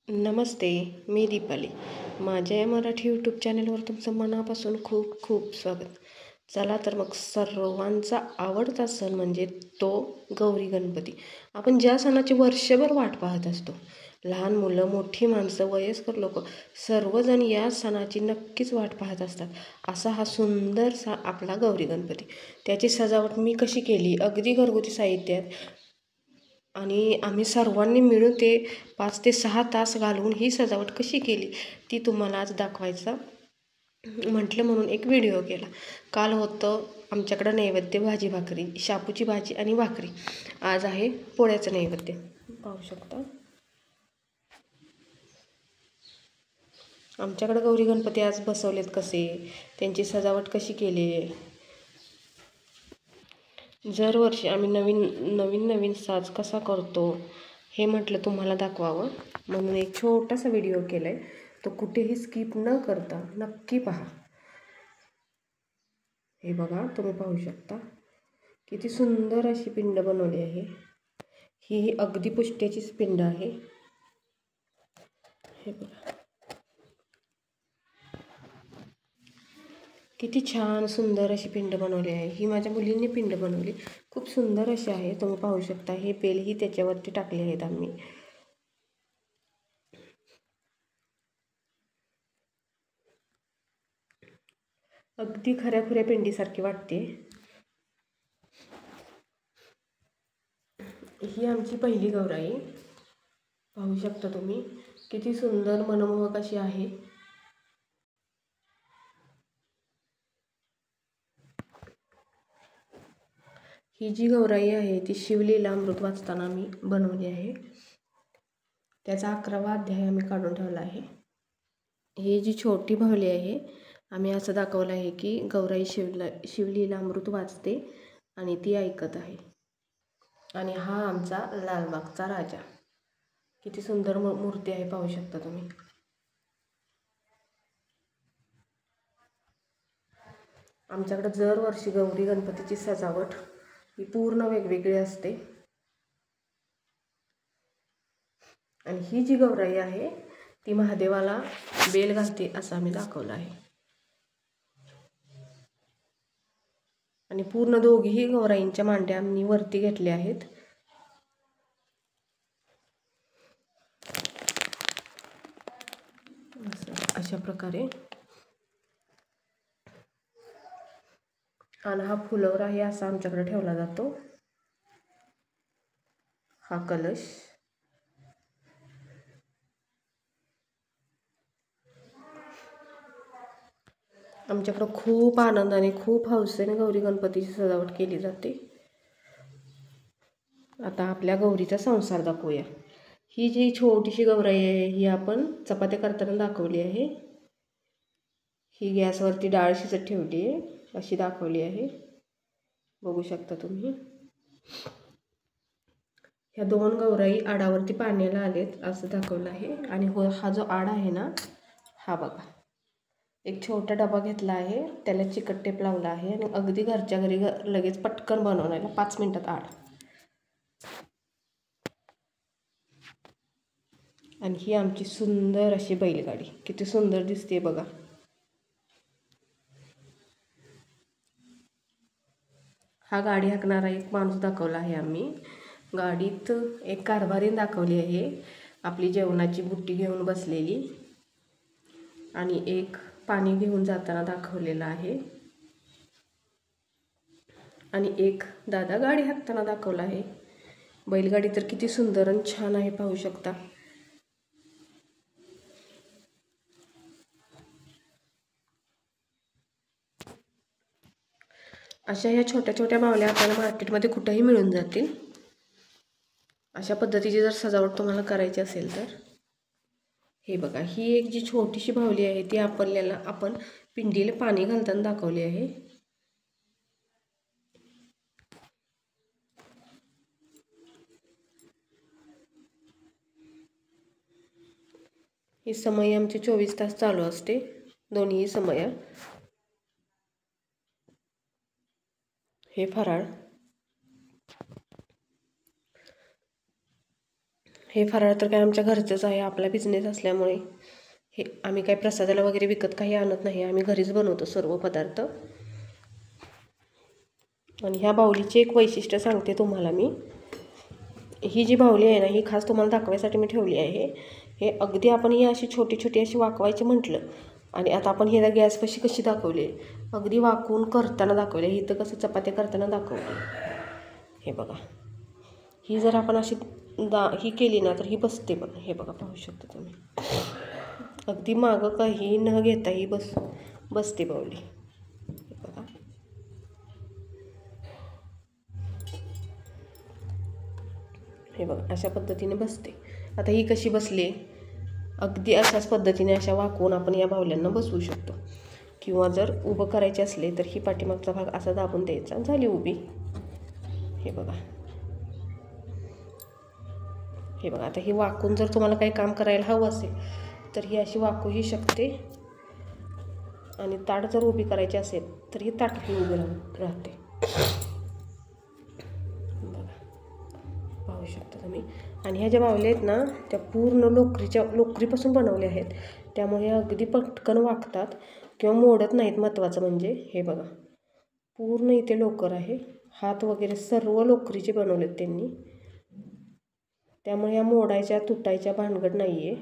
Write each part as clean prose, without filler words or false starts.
नमस्ते, मी दीपाली. माझ्या या मराठी यूट्यूब चॅनलवर तुमचं मनापासून खूप खूप स्वागत. चला तर मग सर्वांचा आवडता सण म्हणजे तो गौरी गणपती. आपण ज्या सणाची वर्षभर वाट पाहत असतो. लहान मुलं, मोठी माणसं, वयस्कर लोक सर्वजण या सणाची नक्कीच वाट पाहत असतात. असा हा सुंदरसा आपला गौरी गणपती. त्याची सजावट मी कशी केली, अगदी घरगुती साहित्यात, आणि आम्ही सर्वांनी मिळून ते 5 ते 6 तास घालवून ही सजावट कशी केली ती तुम्हाला आज दाखवायचं म्हटलं म्हणून एक व्हिडिओ केला. काल होतं आमच्याकडं नैवेद्य भाजी भाकरी, शापूची भाजी आणि भाकरी. आज आहे पोळ्याचं नैवेद्य. पाहू शकता आमच्याकडं गौरी गणपती आज बसवलेत कसे, त्यांची सजावट कशी केली. दरवर्षी आम्ही नवीन नवीन साज कसा करतो हे म्हटलं तुम्हाला दाखवावं म्हणून एक छोटासा व्हिडिओ केला आहे. तो कुठेही स्किप न करता नक्की पहा. हे बघा, तुम्ही पाहू शकता किती सुंदर अशी पिंड बनवली आहे. ही अगदी पुष्ट्याचीच पिंड आहे. हे बघा किती छान सुंदर अशी पिंड बनवली आहे. ही माझ्या मुलींनी पिंड बनवली, खूप सुंदर अशी आहे. तुम्ही पाहू शकता हे बेलही त्याच्यावरती टाकले आहेत आम्ही. अगदी खऱ्या पिंडीसारखी वाटते. ही आमची पहिली गौराई. पाहू शकता तुम्ही किती सुंदर मनमोहक अशी आहे. ही जी गौराई आहे ती शिवलीला अमृत वाचताना मी बनवली आहे. त्याचा 11वा अध्याय आम्ही काढून ठेवला आहे. ही जी छोटी बाहुली आहे, आम्ही असं दाखवलं आहे की गौराई शिवलीला अमृत वाचते आणि ती ऐकत आहे. आणि हा आमचा लालबागचा राजा. किती सुंदर मूर्ती आहे, पाहू शकता तुम्ही. आमच्याकडे दरवर्षी गौरी गणपतीची सजावट ही पूर्ण वेगवेगळी असते. आणि ही जी गौराई आहे ती महादेवाला बेल घालते असं आम्ही दाखवलं आहे. आणि पूर्ण दोघीही गौराईंच्या मांड्या आम्ही वरती घेतल्या आहेत. अशा प्रकारे. आणि हा फुलवर आहे असा आमच्याकडे ठेवला जातो. हा कलश. आमच्याकडं खूप आनंदाने, खूप हौसेने गौरी गणपतीची सजावट केली जाते. आता आपल्या गौरीचा संसार दाखवूया. ही जी छोटीशी गौराई आहे ही आपण चपात्या करताना दाखवली आहे. ही गॅसवरती डाळ शिजत ठेवली आहे अशी दाखवली आहे. बघू शकता तुम्ही. ह्या 2 गौराई आडावरती पाण्याला आलेत असं दाखवलं आहे. आणि हा जो आड आहे ना, हा बघा, एक छोटा डबा घेतला आहे, त्याला चिकट टेप लावला आहे आणि अगदी घरच्या घरी लगेच पटकन बनवण्याला 5 मिनिटात आड. आणि ही आमची सुंदर अशी बैलगाडी किती सुंदर दिसते बघा. हा गाडी हाकणारा एक माणूस दाखवला आहे आम्ही. गाडीत एक कारभारीण दाखवली आहे, आपली जेवणाची बुट्टी घेऊन बसलेली. आणि एक पाणी घेऊन जाताना दाखवलेला आहे. आणि एक दादा गाडी हाकताना दाखवला आहे. बैलगाडी तर किती सुंदर आणि छान आहे, पाहू शकता. अशा ह्या छोट्या छोट्या बाहुल्या आपल्याला मार्केटमध्ये कुठेही मिळून जातील. अशा पद्धतीची जर सजावट तुम्हाला करायची असेल तर हे बघा, ही एक जी छोटीशी बाहुली आहे ती आपण पिंडीला पाणी घालताना दाखवली आहे. ही समय आमची 24 तास चालू असते, दोन्ही समय. हे फराळ. हे फराळ तर काय आमच्या घरचंच आहे, आपला बिझनेस असल्यामुळे हे आम्ही काय प्रसादाला वगैरे विकत काही आणत नाही, आम्ही घरीच बनवतो सर्व पदार्थ. आणि ह्या बाहुलीचे एक वैशिष्ट्य सांगते तुम्हाला मी. ही जी बाहुली आहे ना, ही खास तुम्हाला दाखवायसाठी मी ठेवली आहे. हे अगदी आपण ही अशी छोटी छोटी अशी वाकवायची म्हटलं, आणि आता आपण ही गॅसपाशी कशी दाखवली, अगदी वाकवून करताना दाखवली. इथं कसं चपात्या करताना दाखवली, हे बघा. ही जर आपण अशी ही केली ना तर ही बसते पण. हे बघा, पाहू शकता तुम्ही. अगदी मागं काही न घेता ही बसते बाहुली. हे बघा, हे बघा, अशा पद्धतीने बसते. आता ही कशी बसली, अगदी अशाच पद्धतीने अशा वाकवून आपण या बाहुल्यांना बसवू शकतो. किंवा जर उभं करायचे असले तर ही पाठीमागचा भाग असा दाबून द्यायचा, झाली उभी. हे बघा, हे बघा. आता ही वाकून जर तुम्हाला काही काम करायला हवं असेल तर ही अशी वाकूही शकते, आणि ताट जर उभी करायची असेल तर ही ताटही उभी राहते. बघा, पाहू शकता तुम्ही. आणि ह्या ज्या बाहुल्या आहेत ना, त्या पूर्ण लोकरीपासून बनवल्या आहेत, त्यामुळे अगदी पटकन वाकतात किंवा मोडत नाहीत. महत्त्वाचं म्हणजे हे बघा, पूर्ण इथे लोकर आहे, हात वगैरे सर्व लोकरीचे बनवलेत त्यांनी, त्यामुळे या मोडायच्या तुटायच्या भानगड नाही आहे.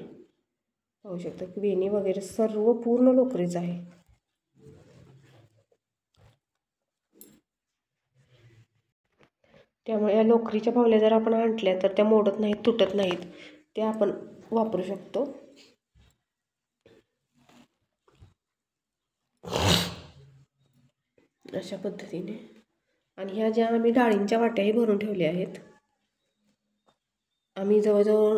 पाहू शकता की वेणी वगैरे सर्व पूर्ण लोकरीचं आहे. त्यामुळे या लोकरीच्या बाहुल्या जर आपण आणल्या तर त्या मोडत नाहीत, तुटत नाहीत, त्या आपण वापरू शकतो. अशा पद्धतीने. आणि ह्या ज्या आम्ही डाळींच्या वाट्याही भरून ठेवल्या आहेत, आम्ही जवळजवळ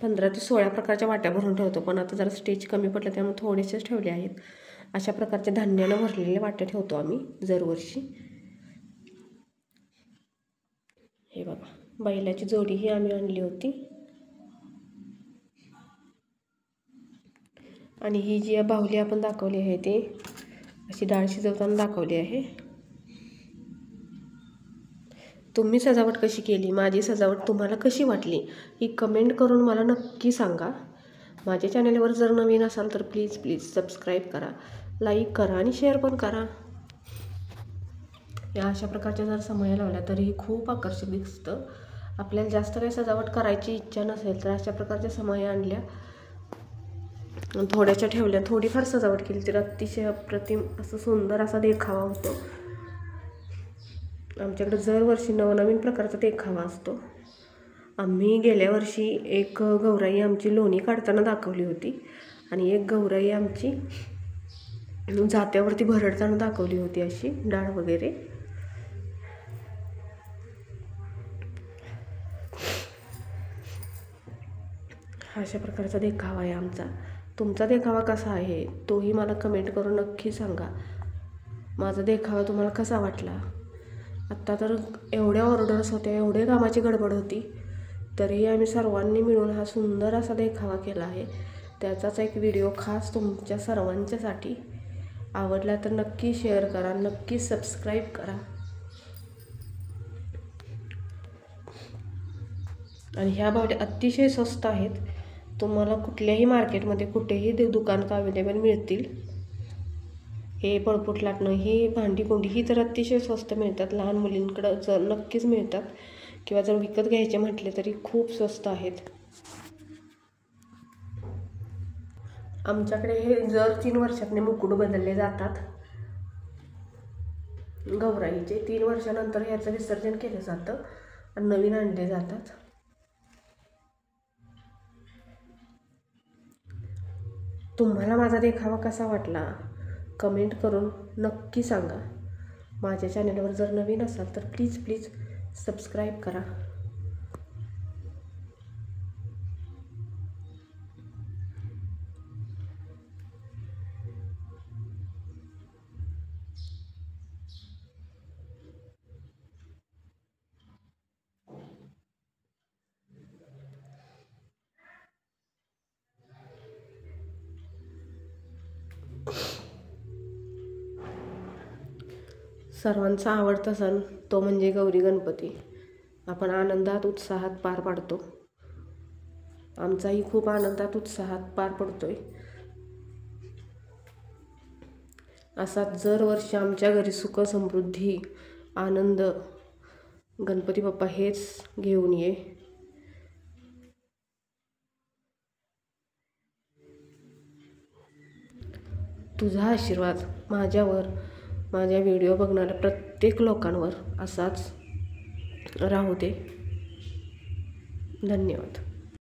15 ते 16 प्रकारच्या वाट्या भरून ठेवतो, पण आता जरा स्टेज कमी पडलं त्यामुळे थोडेसेच ठेवले आहेत. अशा प्रकारच्या धान्यानं भरलेल्या वाट्या ठेवतो आम्ही दरवर्षी. हे बघा, बैलाची जोडीही आम्ही आणली होती. आणि ही जी बाहुली आपण दाखवली आहे ती अशी डाळ शिजवताना दाखवली आहे. तुम्ही सजावट कशी केली, माझी सजावट तुम्हाला कशी वाटली, ही कमेंट करून मला नक्की सांगा. माझ्या चॅनलवर जर नवीन असाल तर प्लीज सबस्क्राईब करा, लाईक करा आणि शेअर पण करा. या अशा प्रकारच्या जर समया लावल्या तरीही खूप आकर्षक दिसतं. आपल्याला जास्त काही सजावट करायची इच्छा नसेल तर अशा प्रकारच्या समया आणल्या, थोड्याशा ठेवल्या, थोडीफार सजावट केली तर अतिशय अप्रतिम असं सुंदर असा देखावा होतो. आमच्याकडे दरवर्षी नवनवीन प्रकारचा देखावा असतो. आम्ही गेल्या वर्षी एक गौराई आमची लोणी काढताना दाखवली होती, आणि एक गौराई आमची जात्यावरती भरडताना दाखवली होती, अशी डाळ वगैरे. अशा प्रकारचा देखावा आहे आमचा. तुमचा देखावा कसा आहे तोही मला कमेंट करून नक्की सांगा. माझा देखावा तुम्हाला कसा वाटला. आत्ता तर एवढ्या ऑर्डर्स होत्या, एवढे कामाची गडबड होती, तरीही आम्ही सर्वांनी मिळून हा सुंदर असा देखावा केला आहे. त्याचाच एक व्हिडिओ खास तुमच्या सर्वांच्यासाठी. आवडला तर नक्की शेअर करा, नक्की सबस्क्राईब करा. आणि ह्या बाहुल्या अतिशय स्वस्त आहेत, तुम्हाला कुठल्याही मार्केटमध्ये कुठेही दुकानात अवेलेबल मिळतील. हे पळपूट लाटणं, ही भांडी कुंडी ही तर अतिशय स्वस्त मिळतात, लहान मुलींकडं जर नक्कीच मिळतात, किंवा जर विकत घ्यायचे म्हटले तरी खूप स्वस्त आहेत. आमच्याकडे हे दर 3 वर्षातने मुकुट बदलले जातात गौराईचे. 3 वर्षानंतर ह्याचं विसर्जन केलं जातं आणि नवीन आणले जातात. तुम्हाला माझा देखावा कसा वाटला कमेंट करून नक्की सांगा. माझ्या चॅनलवर जर नवीन असाल तर प्लीज सबस्क्राईब करा. सर्वांचा आवडता सण तो म्हणजे गौरी गणपती. आपण आनंदात उत्साहात पार पाडतो. आमचाही खूप आनंदात उत्साहात पार पडतोय. असाच दरवर्षी आमच्या घरी सुख समृद्धी आनंद गणपती बाप्पा हेच घेऊन ये. तुझा आशीर्वाद माझ्यावर, माझ्या व्हिडिओ बघणाऱ्या प्रत्येक लोकांवर असाच राहू दे. धन्यवाद.